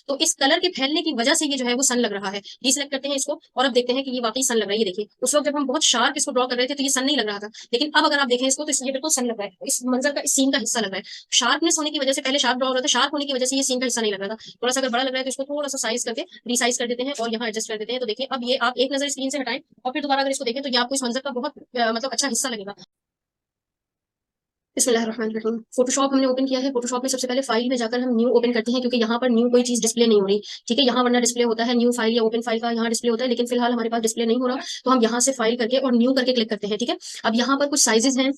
तो इस कलर के फैलने की वजह से ये जो है वो सन लग रहा है। डीसेलेक्ट करते हैं इसको और अब देखते हैं कि ये वाकई सन लग रहा है। ये देखिए उस वक्त जब हम बहुत शार्प इसको ड्रॉ कर रहे थे तो ये सन नहीं लग रहा था, लेकिन अब अगर आप देखें इसको तो ये बिल्कुल सन लग रहा है, इस मंजर का, इस सीन का हिस्सा लग रहा है। शार्पनेस होने की वजह से, पहले शार्प ड्रॉ हो रहा था, शार्प होने की वजह से ये सीन का हिस्सा नहीं लग रहा था। थोड़ा सा अगर बड़ा लग रहा है तो इसको थोड़ा सा साइज करके रिसाइज कर देते हैं और यहाँ एडजस्ट कर देते हैं। तो देखिए अब ये आप एक नजर स्क्रीन से हटाएं और फिर दोबारा अगर इसको देखें तो ये आपको इस मंजर का बहुत मतलब अच्छा हिस्सा लगेगा। बिस्मिल्लाहिर्रहमानिर्रहीम। फोटोशॉप हमने ओपन किया है। फोटोशॉप में सबसे पहले फाइल में जाकर हम न्यू ओपन करते हैं, क्योंकि यहाँ पर न्यू कोई चीज डिस्प्ले नहीं हो रही। ठीक है, यहाँ वरना डिस्प्ले होता है न्यू फाइल या ओपन फाइल का, यहाँ डिस्प्ले होता है, लेकिन फिलहाल हमारे पास डिस्प्ले नहीं हो रहा। तो हम यहाँ से फाइल करके और न्यू करके क्लिक करते हैं। ठीक है, अब यहाँ पर कुछ साइजेस हैं,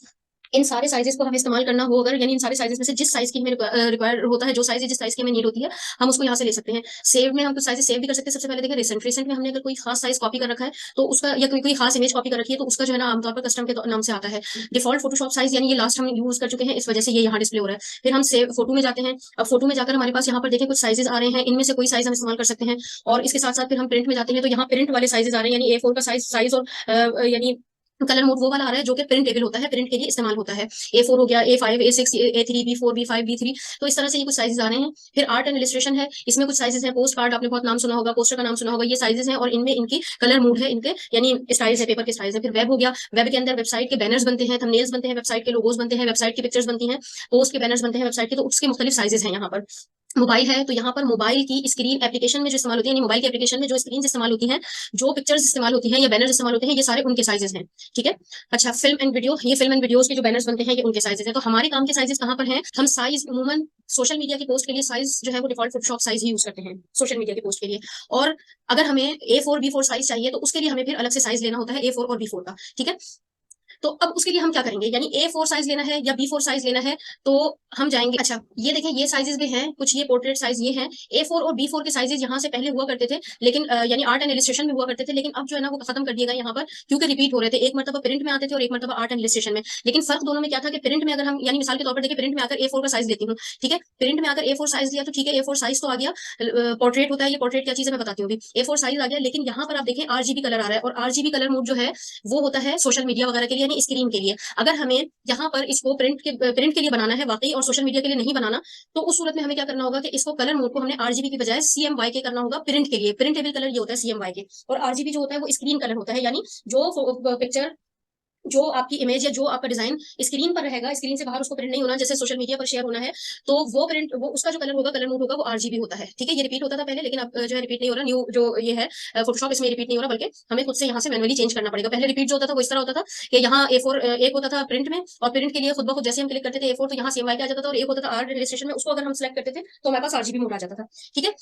इन सारे साइजेस को हमें इस्तेमाल करना हो अगर, यानी इन सारे साइजेस में से जिस साइज की हमें रिक्वायर होता है, जो साइज जिस साइज की हमें नीड होती है, हम उसको यहाँ से ले सकते हैं। सेव में हम कुछ साइजेस सेव भी कर सकते हैं। सबसे पहले देखिए रिसेंट में हमने अगर कोई खास साइज कॉपी कर रखा है तो उसका, या कोई खास इमेज कॉपी कर रखी है तो उसका जो है ना आमतौर पर कस्टम के नाम से आता है। डिफॉल्ट फोटोशॉप साइज यानी ये लास्ट हम यूज कर चुके हैं, इस वजह से ये यहाँ डिस्प्ले हो रहा है। फिर हम सेव फोटो में जाते हैं। अब फोटो में जाकर हमारे पास यहाँ पर देखें कुछ साइजेस आ रहे हैं, इनमें से कोई साइज हम इस्तेमाल कर सकते हैं। और इसके साथ साथ फिर हम प्रिंट में जाते हैं तो यहाँ प्रिंट वाले साइजेस आ रहे हैं, यानी A4 का साइज और यानी कलर मोड वो वाला आ रहा है जो कि प्रिंटेबल होता है, प्रिंट के लिए इस्तेमाल होता है। A4 हो गया, A5, A6, A3, B4, B5, B3, तो इस तरह से ये कुछ साइजेस आ रहे हैं। फिर आर्ट एंड इलस्ट्रेशन है, इसमें कुछ साइजेस हैं। पोस्ट कार्ड आपने बहुत नाम सुना होगा, पोस्टर का नाम सुना होगा, ये साइजेस हैं और इनमें इनकी कलर मोड है, इनके यानी स्टाइल्स है, पेपर के स्टाइल्स है। फिर वेब हो गया, वेब के अंदर वेबसाइट के बैनर्स बनते हैं, थंबनेल्स बनते हैं, वेबसाइट के लोगोज बनते हैं, वेबसाइट की पिक्चर्स बनती हैं, पोस्ट के बैनर्स बनते हैं वेबसाइट के, तो उसके मुख्तलिफ साइजेस हैं यहाँ पर। मोबाइल है तो यहाँ पर मोबाइल की स्क्रीन एप्लीकेशन में जो इस्तेमाल होती है, यानी मोबाइल की एप्लीकेशन में जो स्क्रीन इस्तेमाल होती है, जो पिक्चर्स इस्तेमाल होती हैं या बैनर्स इस्तेमाल होते हैं, ये सारे उनके साइजेस हैं। ठीक है, अच्छा फिल्म एंड वीडियो, ये फिल्म एंड वीडियोस के जो बैनर्स बनते हैं ये उनके साइजेस हैं। तो हमारे काम के साइजेस कहाँ पर हैं? हम साइज अमूमन सोशल मीडिया की पोस्ट के लिए साइज जो है वो डिफॉल्ट फोटोशॉप साइज ही यूज करते हैं सोशल मीडिया की पोस्ट के लिए। और अगर हमें A4 B4 साइज चाहिए तो उसके लिए हमें फिर अलग से साइज लेना होता है A4 और B4 का। ठीक है, तो अब उसके लिए हम क्या करेंगे, यानी A4 साइज लेना है या B4 साइज लेना है, तो हम जाएंगे। अच्छा ये देखें ये साइजेस भी हैं कुछ, ये पोर्ट्रेट साइज ये हैं। A4 और B4 के साइजेस यहाँ से पहले हुआ करते थे, लेकिन यानी आर्ट एंड इलस्ट्रेशन में हुआ करते थे, लेकिन अब जो है ना वो खत्म कर दिया गया यहाँ पर, क्योंकि रिपीट हो रहे थे। एक मरतबा प्रिंट में आते थे और एक मरतबा आर्ट एंड इलस्ट्रेशन में। लेकिन फर्क दोनों में क्या था कि प्रिंट में अगर हम, यानी मिसाल के तौर पर देखिए, प्रिंट में आकर A4 का साइज लेती हूँ, ठीक है, प्रिंट में आकर A4 साइज लिया तो ठीक है, A4 साइज तो आ गया, पोर्ट्रेट होता है, ये पोर्ट्रेट क्या चीज है मैं बताती हूँ अभी। A4 साइज आ गया, लेकिन यहाँ पर आप देखें RGB कलर आ रहा है, और RGB कलर मोड जो है वो होता है सोशल मीडिया वगैरह के लिए, यानी स्क्रीन के लिए। अगर हमें यहाँ पर इसको प्रिंट के लिए बनाना है वाकई, और सोशल मीडिया के लिए नहीं बनाना, तो उस सूरत में हमें क्या करना होगा कि इसको कलर मोड को हमने RGB की बजाय CMYK करना होगा प्रिंट के लिए। प्रिंटेबल कलर ये होता है CMYK, और RGB जो होता है वो स्क्रीन कलर होता है, यानी जो पिक्चर, जो आपकी इमेज या जो आपका डिजाइन स्क्रीन पर रहेगा, स्क्रीन से बाहर उसको प्रिंट नहीं होना, जैसे सोशल मीडिया पर शेयर होना है, तो वो प्रिंट, वो उसका जो कलर होगा, कलर मोड होगा, वो RGB होता है। ठीक है, ये रिपीट होता था पहले, लेकिन अब जो है रिपीट नहीं हो रहा। न्यू जो ये है फोटोशॉप, इसमें रिपीट नहीं हो रहा, बल्कि हमें खुद से यहाँ से मैनुअली चेंज करना पड़ेगा। पहले रिपीट जो होता था वो इस तरह होता था कि यहाँ A4 एक होता था प्रिंट में, और प्रिंट के लिए खुद ब खुद जैसे हम क्लिक करते थे A4 तो यहाँ CMYK आ जाता था, और एक होता था आर्ट रजिस्ट्रेशन में, उसको अगर हम सेलेक्ट करते थे तो हमारे पास RGB मोड आ जाता था। ठीक है,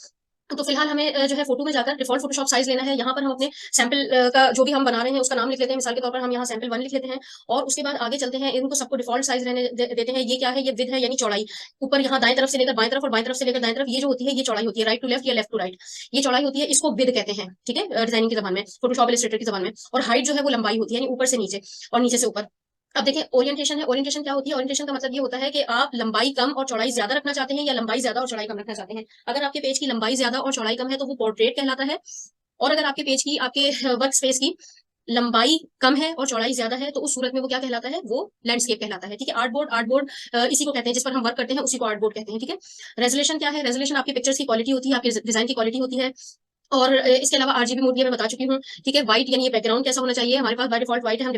तो फिलहाल हमें जो है फोटो में जाकर डिफॉल्ट फोटोशॉप साइज लेना है। यहाँ पर हम अपने सैंपल का जो भी हम बना रहे हैं उसका नाम लिख लेते हैं। मिसाल के तौर पर हम यहाँ सैंपल 1 लिख लेते हैं, और उसके बाद आगे चलते हैं, इनको सबको डिफॉल्ट साइज रहने देते हैं। ये क्या है? ये विद है, यानी चौड़ाई। ऊपर यहाँ दाएं तरफ से लेकर बाएं तरफ और बाएं तरफ से लेकर दाएं तरफ, ये जो होती है ये चौड़ाई होती है। राइट टू लेफ्ट या लेफ्ट टू राइट, ये चौड़ाई होती है, इसको विद कहते हैं। ठीक है, डिजाइनिंग की जबान में, फोटोशॉप इलस्ट्रेटर की जबान में। और हाइट जो है वो लंबाई होती है, यानी ऊपर से नीचे और नीचे से ऊपर। अब देखिए ओरिएंटेशन है। ओरिएंटेशन क्या होती है? ओरिएंटेशन का मतलब ये होता है कि आप लंबाई कम और चौड़ाई ज्यादा रखना चाहते हैं, या लंबाई ज्यादा और चौड़ाई कम रखना चाहते हैं। अगर आपके पेज की लंबाई ज्यादा और चौड़ाई कम है तो वो पोर्ट्रेट कहलाता है, और अगर आपके पेज की, आपके वर्क स्पेस की लंबाई कम है और चौड़ाई ज्यादा है तो उस सूरत में वो क्या कहलाता है? वो लैंडस्केप कहलाता है। ठीक है, आर्टबोर्ड इसी को कहते हैं, जिस पर हम वर्क करते हैं उसी को आर्टबोर्ड कहते हैं। ठीक है, रेजोल्यूशन क्या है? रेजोल्यूशन आपकी पिक्चर्स की क्वालिटी होती है, आपकी डिजाइन की क्वालिटी होती है। और इसके अलावा RGB मोड भी मैं बता चुकी हूँ। ठीक है, व्हाइट यानी ये बैकग्राउंड कैसा होना चाहिए, हमारे पास बाय डिफॉल्ट व्हाइट है, हम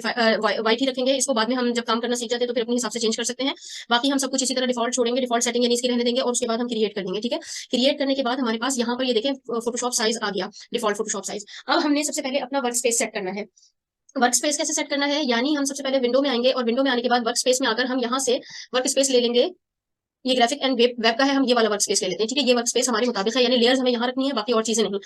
व्हाइट ही रखेंगे। इसको बाद में हम जब काम करना सीख जाते हैं तो फिर अपने हिसाब से चेंज कर सकते हैं। बाकी हम सब कुछ इसी तरह डिफॉल्ट छोड़ेंगे, डिफॉल्ट सेटिंग यानी इसकी रहने देंगे, और उसके बाद हम क्रिएट कर देंगे। ठीक है, क्रिएट करने के बाद हमारे पास यहाँ पर ये देखें फोटोशॉप साइज आ गया, डिफॉल्ट फोटोशॉप साइज। अब हमने सबसे पहले अपना वर्क स्पेस सेट करना है। वर्क स्पेस कैसे सेट करना है? यानी हम सबसे पहले विंडो में आएंगे, और विंडो में आने के बाद वर्क स्पेस में आकर हम यहाँ से वर्क स्पेस ले लेंगे। ये ग्राफिक एंड वेब का है, हम ये वाला वर्क स्पेस ले लेते हैं। ठीक है, ये वर्क स्पेस हमारे मुताबिक है, यानी लेयर्स हमें यहाँ रखनी है, बाकी और चीजें नहीं।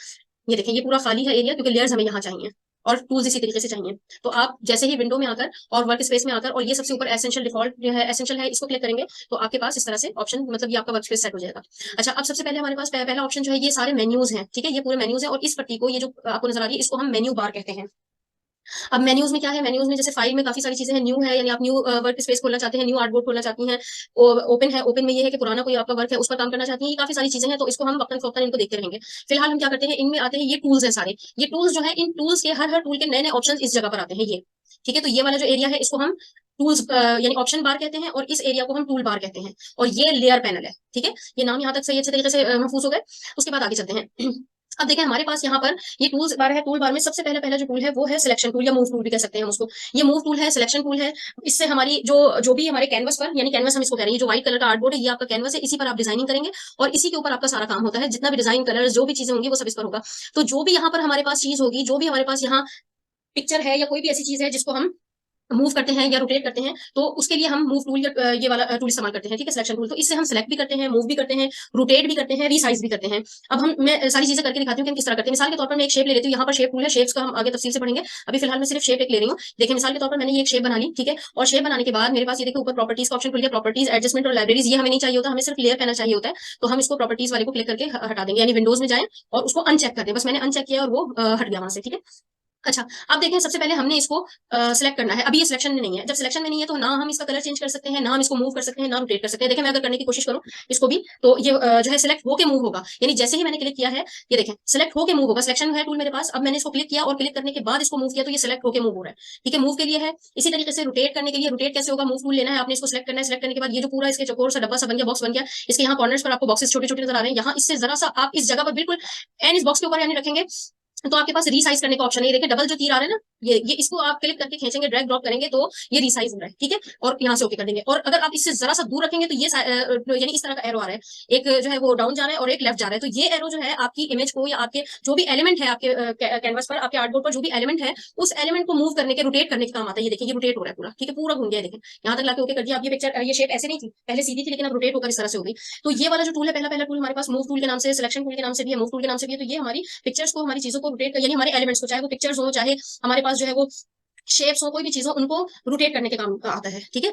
ये देखें ये पूरा खाली है एरिया, क्योंकि लेयर्स हमें यहाँ चाहिए और टूल्स इसी तरीके से चाहिए। तो आप जैसे ही विंडो में आकर और वर्क स्पेस में आकर, और ये सबसे ऊपर एसेंशियल डिफॉल्ट जो है एसेंशियल है, इसको क्लिक करेंगे तो आपके पास इस तरह से ऑप्शन, मतलब ये आपका वर्क स्पेस सेट हो जाएगा। अच्छा, अब सबसे पहले हमारे पास पहला ऑप्शन जो है, ये सारे मेन्यूज हैं। ठीक है, ये पूरे मेन्यूज हैं, और इस पट्टी को, ये जो आपको नजर आ रही है, इसको हम मेन्यू बार कहते हैं। अब मेन्यूज में क्या है? मेन्यूज में जैसे फाइल में काफी सारी चीजें हैं। न्यू है, यानी आप न्यू वर्क स्पेस खोलना चाहते हैं, न्यू आर्टबोर्ड खोलना चाहती हैं। ओपन है, ओपन में ये है कि पुराना कोई आपका वर्क है उस पर काम करना चाहती हैं। ये काफी सारी चीजें हैं, तो इसको हम वक्तन फवक्तन इनको देखते रहेंगे। फिलहाल हम क्या करते हैं, इनमें आते हैं, ये टूल्स हैं सारे। ये टूल्स जो है, इन टूल्स के हर हर टूल के नए नए ऑप्शन इस जगह पर आते हैं ये। ठीक है, तो ये वाला जो एरिया है इसको हम टूल्स यानी ऑप्शन बार कहते हैं, और इस एरिया को हम टूल बार कहते हैं, और ये लेयर पैनल है। ठीक है, ये नाम यहाँ तक सही अच्छे तरीके से महफूज हो गए। उसके बाद आगे चलते हैं। अब देखें हमारे पास यहाँ पर ये टूल्स बार है। टूल बार में सबसे पहला जो टूल है वो है सिलेक्शन टूल, या मूव टूल भी कह सकते हैं हम उसको। ये मूव टूल है, सिलेक्शन टूल है। इससे हमारी जो भी हमारे कैनवस पर, यानी कैनवस हम इसको कह रहे हैं, जो व्हाइट कलर का आर्टबोर्ड है ये आपका कैनवस है, इसी पर आप डिजाइनिंग करेंगे और इसी के ऊपर आपका सारा काम होता है। जितना भी डिजाइन कलर जो भी चीजें होंगी वो सब इस पर होगा। तो जो भी यहाँ पर हमारे पास चीज होगी, जो भी हमारे पास यहाँ पिक्चर है या कोई भी ऐसी चीज है जिसको हम मूव करते हैं या रोटेट करते हैं, तो उसके लिए हम मूव टूल या ये वाला टूल इस्तेमाल करते हैं। ठीक है, सिलेक्शन टूल। तो इससे हम सेलेक्ट भी करते हैं, मूव भी करते हैं, रोटेट भी करते हैं, रीसाइज भी करते हैं। अब मैं सारी चीजें करके दिखाती हूँ कि हम किस तरह करते हैं। मिसाल के तौर पर मैं एक शेप ले लेती हूँ। यहाँ पर शेप टूल है, शेप्स का हम आगे तफसील से पढ़ेंगे। अभी फिलहाल मैं सिर्फ शेप एक ले रही हूँ। देखिए मिसाल के तौर पर मैंने ये एक शेप बना ली। ठीक है, और शेप बनाने के बाद मेरे पास ये देखिए ऊपर प्रॉपर्टीज का ऑप्शन खुल गया। प्रॉपर्टीज, एडजस्टमेंट और लाइब्रेरीज, ये हमें नहीं चाहिए होता, हमें सिर्फ लेयर पैनल चाहिए होता है। तो हम इसको प्रॉपर्टीज वाले को क्लिक करके हटा देंगे, यानी विंडोज में जाएं और उसको अनचेक कर दें। बस मैंने अनचेक किया और वो हट गया वहां से। ठीक है, अच्छा, अब देखें सबसे पहले हमने इसको सिलेक्ट करना है। अभी ये सिलेक्शन में नहीं है। जब सिलेक्शन में नहीं है तो ना हम इसका कलर चेंज कर सकते हैं, ना हम इसको मूव कर सकते हैं, ना रोटेट कर सकते हैं। देखें मैं अगर करने की कोशिश करूं इसको भी, तो ये जो है सिलेक्ट होके मूव होगा। यानी जैसे ही मैंने क्लिक किया है, ये देखें सिलेक्ट होके मूव होगा। सिलेक्शन है टूल मेरे पास। अब मैंने इसको क्लिक किया और क्लिक करने के बाद इसको मूव किया तो ये सिलेक्ट होके मूव हो रहा है। ठीक है, मूव के लिए है। इसी तरीके से रोटेट करने के लिए, रोटेट कैसे होगा, मूव टूल लेना है आपने, इसको सिलेक्ट करना है। सिलेक्ट करने के बाद ये जो पूरा इसके चौकोर सा डब्बा सा बन गया, बॉक्स बन गया, इसके यहाँ कॉर्नर्स पर आपको बॉक्सेस छोटे छोटे नजर आ रहे हैं। यहाँ इससे जरा सा आप इस जगह पर बिल्कुल एंड इस बॉक्स के ऊपर यानी रखेंगे तो आपके पास रीसाइज करने का ऑप्शन है। ये देखिए डबल जो तीर आ रहे हैं ना, ये इसको आप क्लिक करके खींचेंगे, ड्रैग ड्रॉप करेंगे तो ये रीसाइज हो रहा है। ठीक है, और यहाँ से ओके कर देंगे। और अगर आप इससे जरा सा दूर रखेंगे तो ये यानी इस तरह का एरो आ रहा है, एक जो है वो डाउन जा रहा है और एक लेफ्ट जा रहा है। तो ये एरो जो है आपकी इमेज को या आपके जो भी एलिमेंट है आपके कैनवस पर, आपके आर्टबोर्ड पर जो भी एलिमेंट है, उस एलिमेंट को मूव करने के, रोटेट करने के काम आता है। ये देखिए ये रोटेट हो रहा है पूरा। ठीक है, पूरा घूम गया। देखिए यहाँ तक लाके ओके कर दिया। अब ये पिक्चर, ये शेप ऐसे नहीं थी पहले, सीधी थी, लेकिन अब रोटेट होकर इस तरह से हो गई। तो ये वाला जो टूल है, पहला टूल हमारे पास मूव टूल के नाम से, सिलेक्शन टूल के नाम से भी है, मूव टूल के नाम से भी है। तो ये हमारी पिक्चर्स को, हमारी चीजों को रोटेट कर, यानी हमारे एलिमेंट्स को, चाहे वो पिक्चर्स हो, चाहे हमारे पास जो है वो शेप्स हो, कोई भी चीज हो, उनको रोटेट करने के काम आता है। ठीक है।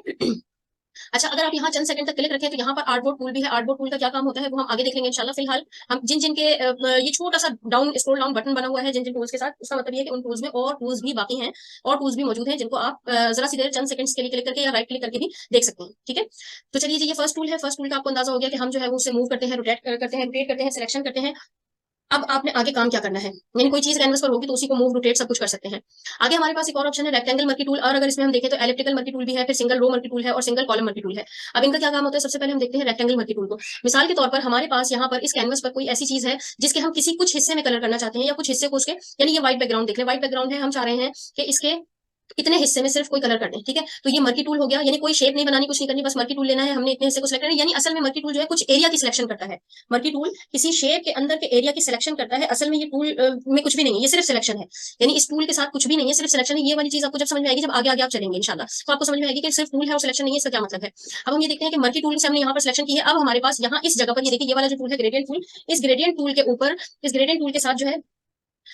अच्छा, अगर आप यहाँ चंद सेकंड तक क्लिक रखें तो यहाँ पर आर्टबोर्ड टूल भी है। आर्टबोर्ड टूल का क्या काम होता है वो हम आगे देख लेंगे इंशाल्लाह। फिलहाल हम जिन जिन के ये छोटा सा डाउन, स्क्रॉल डाउन बटन बना हुआ है जिन जिन टूल्स के साथ, उसका मतलब ये है कि उन टूल्स में और टूल्स भी बाकी हैं, और टूल्स भी मौजूद हैं जिनको आप जरा सी देर चंद सेकंड्स के लिए क्लिक करके या राइट क्लिक करके भी देख सकते हैं। ठीक है, तो चलिए जी, ये फर्स्ट टूल है। फर्स्ट टूल का आपको अंदाजा हो गया कि हम जो है वो उससे मूव करते हैं, रोटेट करते हैं, रोटेट करते हैं, सिलेक्शन करते हैं। अब आपने आगे काम क्या करना है, यानी कोई चीज कैनवस पर होगी तो उसी को मूव, रोटेट सब कुछ कर सकते हैं। आगे हमारे पास एक और ऑप्शन है रेक्टेंगल मर्की टूल, और अगर इसमें हम देखें तो एलिप्टिकल मर्की टूल भी है, फिर सिंगल रो मर्की टूल है और सिंगल कॉलम मर्की टूल है। अब इनका क्या काम होता है, सबसे पहले हम देखते हैं रेक्टेंगल मर्की टूल को। मिसाल के तौर पर हमारे पास यहाँ पर इस कैनवस पर कोई ऐसी चीज है जिसके हम किसी कुछ हिस्से में कलर करना चाहते हैं, या कुछ हिस्से को उसके, यानी ये व्हाइट बैकग्राउंड देख ले, व्हाइट बैकग्राउंड है, हम चाह रहे हैं कि इसके इतने हिस्से में सिर्फ कोई कलर कर दें। ठीक है, तो ये मर्की टूल हो गया, यानी कोई शेप नहीं बनानी, कुछ नहीं करनी, बस मर्की टूल लेना है हमने, इतने हिस्से को सिलेक्ट करना है। यानी असल में मर्की टूल जो है कुछ एरिया की सिलेक्शन करता है। मर्की टूल किसी शेप के अंदर के एरिया की सिलेक्शन करता है। असल में ये टूल में कुछ भी नहीं है, ये सिर्फ सिलेक्शन है। यानी इस टूल के साथ कुछ भी नहीं है, सिर्फ सिलेक्शन है। ये वाली चीज आपको जब समझ में आएगी, जब आगे आगे आप चलेंगे इंशाल्लाह, तो आपको समझ में आएगी कि सिर्फ टूल है और सिलेक्शन नहीं है, इसका क्या मतलब है। अब हम ये देखते हैं कि मर्की टूल से हमने यहाँ पर सिलेक्शन की है। अब हमारे पास यहाँ इस जगह पर ये देखिए, ये वाला जो टूल है ग्रेडियंट टूल, इस ग्रेडियंट टूल के ऊपर, इस ग्रेडियंट टूल के साथ जो है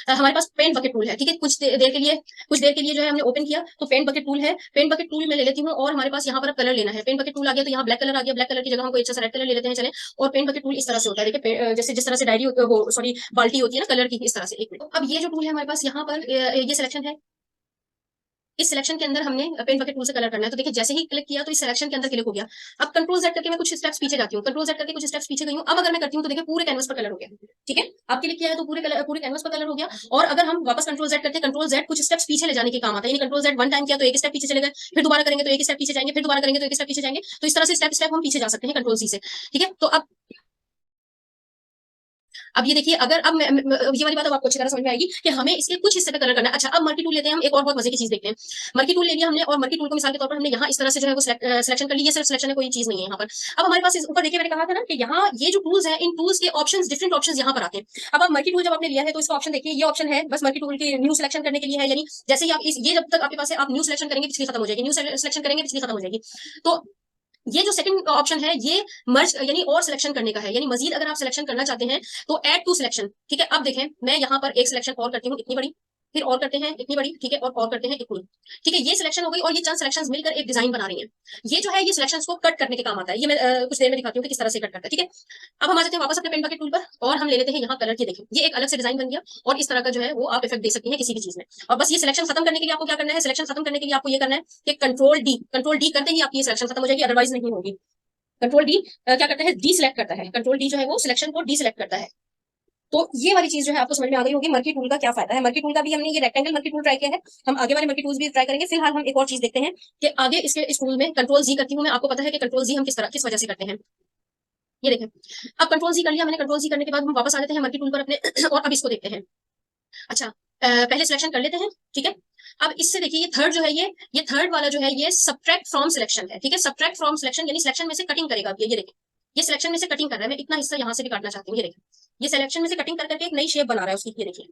हमारे पास पेंट बकेट टूल है। ठीक है, कुछ देर के लिए जो है हमने ओपन किया तो पेंट बकेट टूल है। पेंट बकेट टूल में ले लेती हूँ और हमारे पास यहाँ पर कलर लेना है। पेंट बकेट टूल आ गया तो यहाँ ब्लैक कलर आ गया, ब्लैक कलर की जगह हम कोई अच्छा सा रेड कलर ले लेते हैं, चले। और पेंट बकेट टूल इस तरह से होता है, देखिए जैसे जिस तरह से डायरी वो सॉरी बाल्टी होती है ना कलर की, इस तरह से। एक मिनट, अब ये जो टूल है हमारे पास यहाँ पर ये सिलेक्शन है। इस सिलेक्शन के अंदर हमने पेंट बकेट टूल से कलर करना है। तो देखिए जैसे ही क्लिक किया तो इस सिलेक्शन के अंदर क्लिक हो गया। अब कंट्रोल जेड करके मैं कुछ स्टेप्स पीछे जाती हूँ, कंट्रोल जेड करके कुछ स्टेप्स पीछे गई हूँ। अब अगर मैं करती हूँ तो देखिए पूरे कैनवस पर कलर हो गया। ठीक है, आप क्लिक किया है तो पूरे कैनवस पर कलर हो गया। और अगर हम वापस कंट्रोल जेड करते हैं, कंट्रोल जेड कुछ स्टेप्स पीछे ले जाने के काम आता है। यानी कंट्रोल जेड वन टाइम किया तो एक स्टेप पीछे चले गए, फिर दोबारा करेंगे तो एक स्टेप पीछे जाएंगे, फिर दोबारा करेंगे तो एक स्टेप पीछे जाएंगे। तो इस तरह से स्टेप स्टेप हम पीछे जा सकते हैं कंट्रोल सी से। ठीक है, तो अब ये देखिए, अगर अब ये वाली बात अब आपको अच्छी तरह समझ में आएगी कि हमें इसके कुछ हिस्से पे कलर करना है। अच्छा, अब मल्टी टूल लेते हैं हम, एक और बहुत मजे की चीज देखते हैं। मल्टी टूल ले लिया हमने, और मल्टी टूल को मिसाल के तौर पर हमने यहाँ इस तरह से जो है वो सिलेक्शन कर ली। ये सिर्फ सिलेक्शन है, कोई चीज नहीं है यहाँ पर। अब हमारे पास ऊपर देखिए, मैंने कहा था ना कि यहाँ ये जो टूल्स हैं, इन टूल्स के ऑप्शंस, डिफरेंट ऑप्शंस यहाँ पर आते हैं। अब आप मल्टी टूल जब आपने लिया है तो इसका ऑप्शन देखिए, ये ऑप्शन है बस मल्टी टूल के न्यू सिलेक्शन करने के लिए है। यानी जैसे ही आप ये जब तक आपके पास है, आप न्यू सिलेक्शन करेंगे पिछली खत्म हो जाएगी, न्यू सिलेक्शन करेंगे पिछली खत्म हो जाएगी। तो ये जो सेकंड ऑप्शन है ये मर्ज यानी और सिलेक्शन करने का है। यानी मजीद अगर आप सिलेक्शन करना चाहते हैं तो ऐड टू सिलेक्शन। ठीक है, अब देखें मैं यहाँ पर एक सिलेक्शन और करती हूँ, इतनी बड़ी, फिर और करते हैं इतनी बड़ी, ठीक है, और करते हैं इतनी। ठीक है, ये सिलेक्शन हो गई और ये चंद सिलेक्शंस मिलकर एक डिजाइन बना रही हैं। ये जो है ये सिलेक्शंस को कट करने के काम आता है। ये मैं कुछ देर में दिखाती हूँ कि किस तरह से कट करता है। ठीक है, अब हम आ जाते हैं वापस अपने पेन बकेट टूल पर और हम ले लेते हैं यहाँ कलर की। देखिए ये एक अलग से डिजाइन बन गया और इस तरह का जो है वो आप इफेक्ट दे सकती हैं किसी भी चीज में। और बस ये सिलेक्शन खत्म करने के लिए आपको क्या करना है, सिलेक्शन खत्म करने के लिए आपको ये करना है कि कंट्रोल डी करते ही आपकी ये सिलेक्शन खत्म हो जाएगी, अदरवाइज नहीं होगी। कंट्रोल डी क्या करता है, डी सिलेक्ट करता है। कंट्रोल डी जो है वो सिलेक्शन को डी सिलेक्ट करता है। तो ये वाली चीज जो है आपको समझ में आ गई होगी मर्की टूल का क्या फायदा है। मर्की टूल का भी हमने ये रेक्टेंगल मर्की टूल ट्राई किया है, हम आगे वाले मर्की टूल्स भी ट्राई करेंगे। फिलहाल हम एक और चीज देखते हैं कि आगे इसके इस टूल में कंट्रोल जी करती हूँ मैं। आपको पता है कि कंट्रोल जी हम किस वजह से करते हैं। ये देखें, अब कंट्रोल जी कर लिया मैंने। कंट्रोल जी करने के बाद हम वापस आ जाते हैं मर्की टूल पर अपने और अब इसको देखते हैं। अच्छा, पहले सिलेक्शन कर लेते हैं, ठीक है। अब इससे देखिए ये थर्ड जो है, ये थर्ड वाला जो है ये सब्ट्रैक्ट फ्रॉम सिलेक्शन है, ठीक है। सब्ट्रैक्ट फ्रॉम सिलेक्शन यानी सिलेक्शन में से कटिंग करेगा। अब ये देखिए, ये सिलेक्शन में से कटिंग कर रहा है। मैं इतना हिस्सा यहाँ से भी काटना चाहती हूँ। ये देखिए, ये सिलेक्शन में से कटिंग कर करके एक नई शेप बना रहा है उसकी। ये देखिए,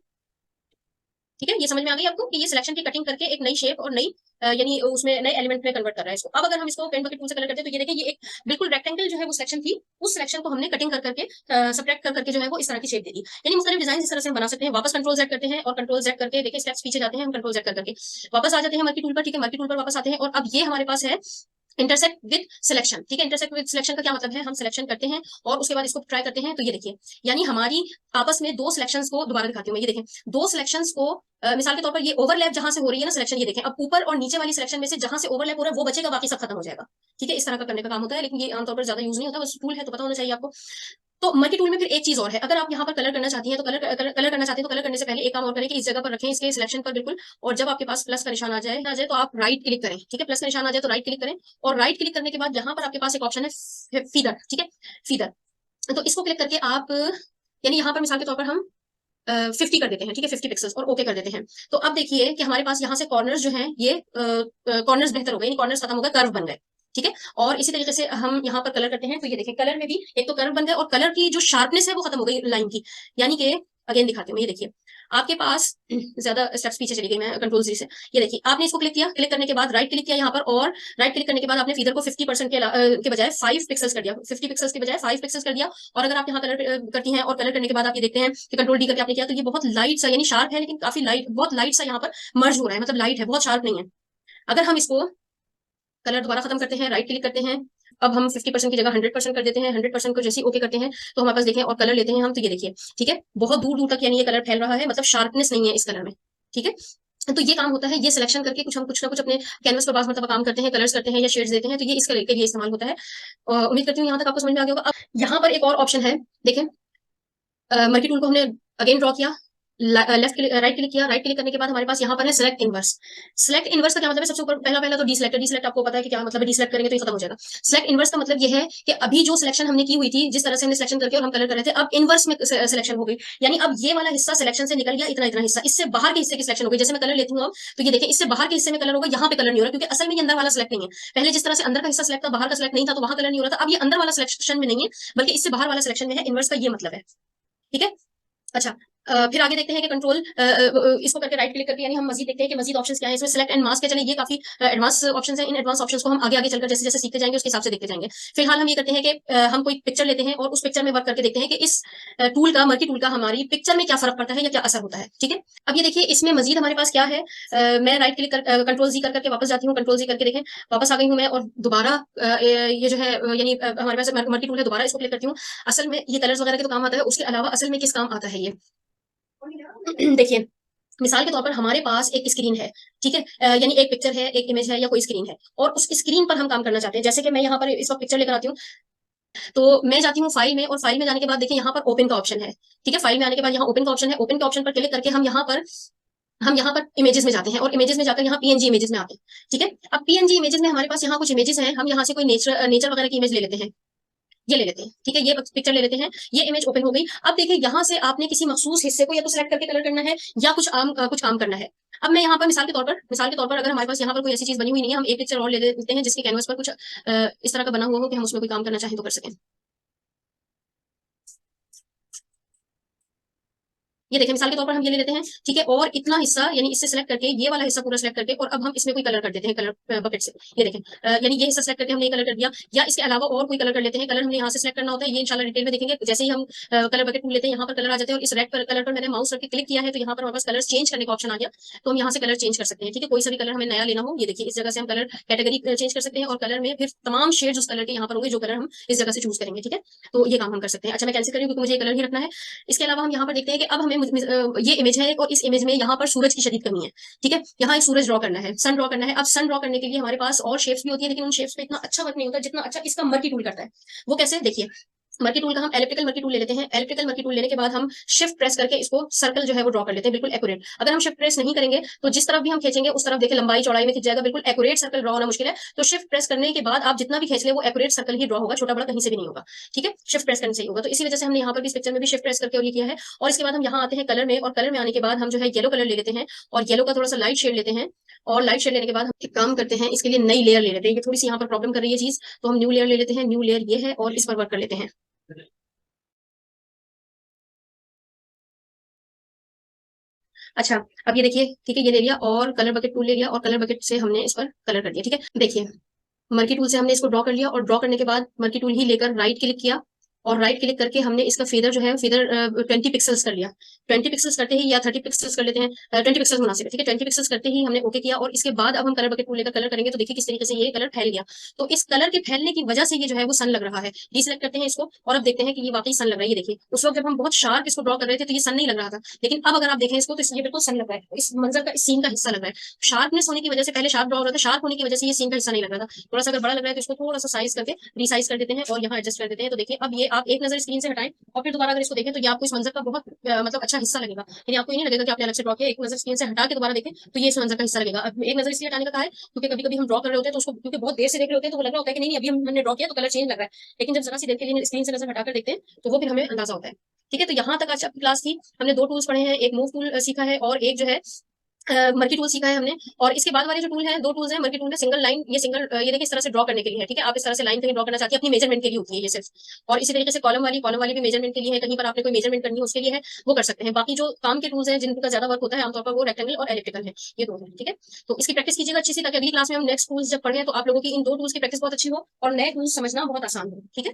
ठीक है। ये समझ में आ गई आपको कि ये सिलेक्शन की कटिंग करके एक नई शेप और नई यानी उसमें नए एलिमेंट में कन्वर्ट कर रहा है इसको। अब अगर हम इसको पेंट बकेट टूल से कलर करते हैं तो ये देखिए, ये एक बिल्कुल रेक्टेंगल जो है वो सिलेक्शन थी, उस सिलेक्शन को हमने कटिंग कर करके सब्ट्रैक्ट कर करके जो है वो इस तरह की शेप दे दी। यानी मुख्तलिफ डिजाइन इस तरह से हम बना सकते हैं। वापस कंट्रोल जेड करते हैं और कंट्रोल जेड करके देखिए स्टेप्स पीछे जाते हैं हम। कंट्रोल जेड कर करके वापस आ जाते हैं मर्की टूल पर, ठीक है। मर्की टूल पर वापस आते हैं और अब ये हमारे पास है इंटरसेक्ट विद सिलेक्शन, ठीक है। इंटरसेक्ट विद सिलेक्शन का क्या मतलब है, हम सिलेक्शन करते हैं और उसके बाद इसको ट्राई करते हैं। तो ये देखिए, यानी हमारी आपस में दो सिलेक्शंस को दोबारा दिखाती हूँ मैं। ये देखें, दो सिलेक्शंस को मिसाल के तौर पर ये ओवरलैप जहां से हो रही है ना सिलेक्शन, ये देखें, अब ऊपर और नीचे वाली सिलेक्शन में से जहां से ओवरलैप हो रहा है वो बचेगा, बाकी सब खत्म हो जाएगा, ठीक है। इस तरह का करने का काम होता है, लेकिन ये आमतौर पर ज्यादा यूज नहीं होता, बस टूल है तो पता होना चाहिए आपको। तो मल्टी टूल में फिर एक चीज और है, अगर आप यहाँ पर कलर करना चाहती हैं तो कलर करना चाहते हैं तो कलर करने से पहले एक काम और करें कि इस जगह पर रखें इसके सिलेक्शन पर बिल्कुल, और जब आपके पास प्लस का निशान आ जाए तो आप राइट क्लिक करें, ठीक है। प्लस का निशान आ जाए तो राइट क्लिक करें और राइट क्लिक करने के बाद यहाँ पर आपके पास एक ऑप्शन है फीदर, ठीक है, फीदर। तो इसको क्लिक करके आप यानी यहाँ पर मिसाल के तौर पर हम 50 कर देते हैं, ठीक है, 50 पिक्सल्स और ओके कर देते हैं। तो अब देखिए कि हमारे पास यहाँ से कॉर्नर्स जो हैं ये कॉर्नर्स बेहतर हो गए, कॉर्नर्स खत्म हो गए, कर्व बन गए, ठीक है। और इसी तरीके से हम यहाँ पर कलर करते हैं तो ये देखिए कलर में भी एक तो कर्व बन गए और कलर की जो शार्पनेस है वो खत्म हो गई लाइन की। यानी कि अगेन दिखाती हूँ, ये देखिए आपके पास ज्यादा स्टेप्स पीछे चली गई मैं कंट्रोल जी से। ये देखिए आपने इसको क्लिक किया, क्लिक करने के बाद राइट क्लिक किया यहाँ पर, और राइट क्लिक करने के बाद आपने फीदर को 50% के बजाय 5 पिक्सल्स कर दिया, 50 पिक्सल्स के बजाय 5 पिक्सल्स कर दिया। और अगर आप यहाँ कलर करती हैं और कलर करने के बाद आप ये देखते हैं कि कंट्रोल डी करके आपने किया तो ये बहुत लाइट सा यानी शार्प है लेकिन काफी लाइट, बहुत लाइट सा यहाँ पर मर्ज हो रहा है, मतलब लाइट है, बहुत शार्प नहीं है। अगर हम इसको कलर दोबारा खत्म करते हैं, राइट क्लिक करते हैं, अब हम 50% की जगह 100% कर देते हैं। 100% को जैसे ही ओके करते हैं तो हमारे पास देखें और कलर लेते हैं हम, तो ये देखिए, ठीक है, बहुत दूर दूर तक यानी ये कलर फैल रहा है, मतलब शार्पनेस नहीं है इस कलर में, ठीक है। तो ये काम होता है, ये सिलेक्शन करके कुछ हम कुछ ना कुछ अपने कैनवस पर बास मतलब काम करते हैं, कलर्स करते हैं या शेड्स देते हैं, तो ये इसके लिए इस्तेमाल होता है। उम्मीद करती हूँ यहाँ तक आपको समझ में आ गया होगा। अब यहाँ पर एक और ऑप्शन है, देखें, मल्टी टूल को हमने अगेन ड्रॉ किया, लेफ्ट क्लिक राइट क्लिक किया, राइट क्लिक करने के बाद हमारे पास यहाँ पर है सिलेक्ट इनवर्स। सिलेक्ट इनवर्स का क्या मतलब है, सबसे ऊपर पहला तो डीसिलेक्ट। डीसिलेक्ट आपको पता है कि क्या मतलब है, डीसिलेक्ट करेंगे तो ये खत्म हो जाएगा। सिलेक्ट इनवर्स का मतलब ये है कि अभी जो सिलेक्शन हमने की हुई थी, जिस तरह से हमने सिलेक्शन करके और हम कलर कर रहे थे, अब इनवर्स में सिलेक्शन हो गई, यानी अब ये वाला हिस्सा सिलेक्शन से निकल गया, इतना इतना हिस्सा, इससे बाहर के हिस्से की सिलेक्शन हो गई। जैसे मैं कलर लेती हूँ अब, तो ये देखिए इससे बाहर के हिस्से में कलर होगा, यहाँ पे कलर नहीं हो रहा, क्योंकि असल में ये अंदर वाला सिलेक्ट नहीं है। पहले जिस तरह से अंदर का हिस्सा सिलेक्ट था, बाहर का सिलेक्ट नहीं था, तो वहां कलर नहीं हो रहा था। अब ये अंदर वाला सिलेक्शन में नहीं है, बल्कि इससे बाहर वाला सिलेक्शन में है। इनवर्स का ये मतलब है, ठीक है। अच्छा, फिर आगे देखते हैं कि कंट्रोल इसको करके राइट क्लिक करके यानी हम मजीद देखते हैं कि मजीद ऑप्शंस क्या है इसमें। सिलेक्ट एंड मास्क है, चलिए ये काफी एडवांस ऑप्शंस हैं। इन एडवांस ऑप्शंस को हम आगे आगे चलकर जैसे जैसे सीखते जाएंगे उसके हिसाब से देखते जाएंगे। फिलहाल हम ये करते हैं कि हम कोई पिक्चर लेते हैं और उस पिक्चर में वर्क करके देखते हैं कि इस टूल का, मर्की टूल का हमारी पिक्चर में क्या फर्क पड़ता है या क्या असर होता है, ठीक है। अब ये देखिए इसमें मजीद हमारे पास क्या है, मैं राइट क्लिक कर कंट्रोल जी करके वापस जाती हूँ। कंट्रोल जी करके देखें वापस आ गई हूँ मैं, और दोबारा ये जो है यानी हमारे पास मर्की टूल है, दोबारा इसको क्लिक करती हूँ। असल में ये कलर्स वगैरह के तो काम आता है, उसके अलावा असल में किस काम आता है ये देखिए, मिसाल के तौर पर हमारे पास एक स्क्रीन है, ठीक है, यानी एक पिक्चर है, एक इमेज है या कोई स्क्रीन है, और उस स्क्रीन पर हम काम करना चाहते हैं। जैसे कि मैं यहाँ पर इस वक्त पिक्चर लेकर आती हूँ, तो मैं जाती हूँ फाइल में, और फाइल में जाने के बाद देखिए यहाँ पर ओपन का ऑप्शन है, ठीक है। फाइल में आने के बाद यहाँ ओपन का ऑप्शन है, ओपन के ऑप्शन पर क्लिक करके हम यहाँ पर इमेजेस में जाते हैं और इमेजेस में जाकर यहाँ पीएनजी इमेजेस में आते हैं, ठीक है। अब पीएनजी इमेजेस में हमारे पास यहाँ कुछ इमेजेस हैं, हम यहाँ से कोई नेचर वगैरह की इमेज ले लेते हैं, ये ले लेते हैं, ठीक है, ये पिक्चर ले लेते हैं, ये इमेज ओपन हो गई। अब देखिए यहाँ से आपने किसी मखसूस हिस्से को या तो सिलेक्ट करके कलर करना है या कुछ काम करना है। अब मैं यहाँ पर मिसाल के तौर पर अगर हमारे पास यहाँ पर कोई ऐसी चीज बनी हुई नहीं है, हम एक पिक्चर और ले लेते हैं जिसके कैनवस पर कुछ इस तरह का बना हुआ हो कि हम उसमें कोई काम करना चाहें तो कर सकें। ये देखिए मिसाल के तौर पर हम ये ले लेते हैं, ठीक है, और इतना हिस्सा यानी इससे सिलेक्ट करके ये वाला हिस्सा पूरा सिलेक्ट करके और अब हम इसमें कोई कलर कर देते हैं कलर बकेट से। ये देखें, यानी ये हिस्सा सिलेक्ट करके हमने कलर कर दिया, या इसके अलावा और कोई कलर कर लेते हैं। कलर हमने यहाँ से सिलेक्ट करना होता है, ये इंशाल्लाह डिटेल में देखेंगे। जैसे ही हम कलर बकेट टूल लेते हैं, यहाँ पर कलर आ जाते हैं, और इस रेड कलर पर मैंने माउस रख के क्लिक किया है तो यहाँ पर हमारे पास कलर चेंज करने का ऑप्शन आ गया, तो हम यहाँ से कलर चेंज कर सकते हैं, ठीक है। कोई सा भी कलर हमें नया लेना हो, ये देखिए इस जगह से हम कलर कैटेगरी चेंज कर सकते हैं, और कलर में फिर तमाम शेड्स उस कलर के यहाँ पर होंगे जो कलर हम इस जगह से चूज करेंगे, ठीक है। तो ये काम हम कर सकते हैं। अच्छा, मैं कैंसिल करूँ क्योंकि मुझे कलर ही रखना है। इसके अलावा हम यहाँ पर देखते हैं कि अब हमें ये इमेज है और इस इमेज में यहाँ पर सूरज की शदीद कमी है, ठीक है। यहाँ एक सूरज ड्रॉ करना है, सन ड्रॉ करना है। अब सन ड्रॉ करने के लिए हमारे पास और शेप्स भी होती है, लेकिन उन शेप्स पे इतना अच्छा वर्क नहीं होता जितना अच्छा इसका मर्की टूल करता है। वो कैसे, देखिए मर्की टूल का हम एलिप्टिकल मर्की टूल ले लेते हैं। एलिप्टिकल मर्की टूल लेने के बाद हम शिफ्ट प्रेस करके इसको सर्कल जो है वो ड्रॉ कर लेते हैं, बिल्कुल एक्यूरेट। अगर हम शिफ्ट प्रेस नहीं करेंगे तो जिस तरफ भी हम खींचेंगे उस तरफ देखिए लंबाई चौड़ाई में खिंच जाएगा, बिल्कुल एक्यूरेट सर्कल ड्रॉ होना मुश्किल है। तो शिफ्ट प्रेस करने के बाद आप जितना भी खींच ले वो एक्यूरेट सर्कल ही ड्रॉ होगा, छोटा बड़ा कहीं से भी नहीं होगा। ठीक है, शिफ्ट प्रेस करने से ही होगा। तो इसी वजह से हमने यहाँ पर भी इस पिक्चर में भी शिफ्ट प्रेस करके और ये किया है। और इसके बाद हम यहाँ आते हैं कलर में, और कलर में आने के बाद हम जो है येलो कलर ले लेते हैं, और येलो का थोड़ा सा लाइट शेड लेते हैं। और लाइट शेड लेने के बाद हम एक काम करते हैं, इसके लिए नई लेयर ले लेते हैं। ये थोड़ी सी यहाँ पर प्रॉब्लम कर रही है चीज, तो हम न्यू लेयर ले लेते हैं। न्यू लेयर ये है और इस पर वर्क कर लेते हैं। अच्छा, अब ये देखिए, ठीक है, ये ले लिया और कलर बकेट टूल ले लिया, और कलर बकेट से हमने इस पर कलर कर दिया। ठीक है, देखिए मर्की टूल से हमने इसको ड्रॉ कर लिया, और ड्रॉ करने के बाद मर्की टूल ही लेकर राइट क्लिक किया, और राइट क्लिक करके हमने इसका फेदर जो है फेदर 20 पिक्सल्स कर लिया। 20 पिक्सल्स करते ही, या 30 पिक्सल्स कर लेते हैं, 20 पिक्सल्स मुनासिब है। ठीक है, 20 पिक्सल्स करते ही हमने ओके किया, और इसके बाद अब हम कलर बकेट टूल लेकर कलर करेंगे, तो देखिए किस तरीके से ये कलर फैल गया। तो इस कलर के फैलने की वजह से ये जो है वो सन लग रहा है। डिसलेक्ट करते हैं इसको, और अब देखते हैं कि ये वाकई सन लग रहा है। ये देखिए, उस वक्त जब हम बहुत शार्प इसको ड्रॉ कर रहे थे तो ये सन नहीं लग रहा था, लेकिन अब अगर आप देखें इसको तो ये बिल्कुल सन लग रहा है। इस मंजर का, इस सीन का हिस्सा लग रहा है। शार्पनेस होने की वजह से, पहले शार्प ड्रॉ हो रहा था, शार्प होने की वजह से ये सीन का हिस्सा नहीं लग रहा था। थोड़ा सा अगर बड़ा लग रहा है तो इसको थोड़ा सा साइज करके रिसाइज कर देते हैं, और यहाँ एडजस्ट कर देते हैं। तो देखिए अब ये आप एक नजर स्क्रीन से हटाएं और फिर दोबारा अगर इसको देखें तो ये आपको इस मंजर का बहुत मतलब अच्छा हिस्सा लगेगा। यानी आपको ये नहीं लगेगा कि आपने अलग से ड्रॉ किया। एक नजर स्क्रीन से हटा के दोबारा देखें तो ये इस मंजर का हिस्सा लगेगा। अब एक नजर इसलिए हटाने का कहा है क्योंकि कभी कभी हम ड्रॉ कर रहे होते हैं तो उसको क्योंकि बहुत देर से देख रहे होते हैं तो वो लग रहा होता है कि नहीं अभी हमने ड्रॉ किया तो कलर चेंज लग रहा है, लेकिन जब जरा सी देर के लिए स्क्रीन से नजर हटाकर देखते हैं तो वो फिर हमें अंदाजा होता है। ठीक है, तो यहाँ तक आज आपकी क्लास थी। हमने दो टूल्स पढ़े हैं, एक मूव टूल सीखा है और एक जो है मर्की टूल सीखा है हमने। और इसके बाद वाले जो टूल है, दो टूल्स हैं। मर्की टूल में सिंगल लाइन, ये सिंगल ये देखिए इस तरह से ड्रॉ करने के लिए है। ठीक है, आप इस तरह से लाइन कहीं ड्रॉ करना चाहती है अपनी मेजरमेंट के लिए होती है ये सिर्फ। और इसी तरीके से कॉलम वाली भी मेजरमेंट के लिए है, कहीं पर आपने कोई मेजरमेंट करनी है उसके लिए है, वो कर सकते हैं। बाकी जो काम के टूल्स हैं जिनका ज्यादा वर्क होता है आमतौर पर वो रेक्टेंगल और एलिप्टिकल है, ये दो है। ठीक है, तो इसकी प्रैक्टिस कीजिएगा अच्छी सी, ताकि अगली क्लास में हम नेक्स्ट टूल्स जब पढ़े तो आप लोगों की इन दो टूल्स की प्रैक्टिस बहुत अच्छी हो और नए टूल्स समझना बहुत आसान हो। ठीक है।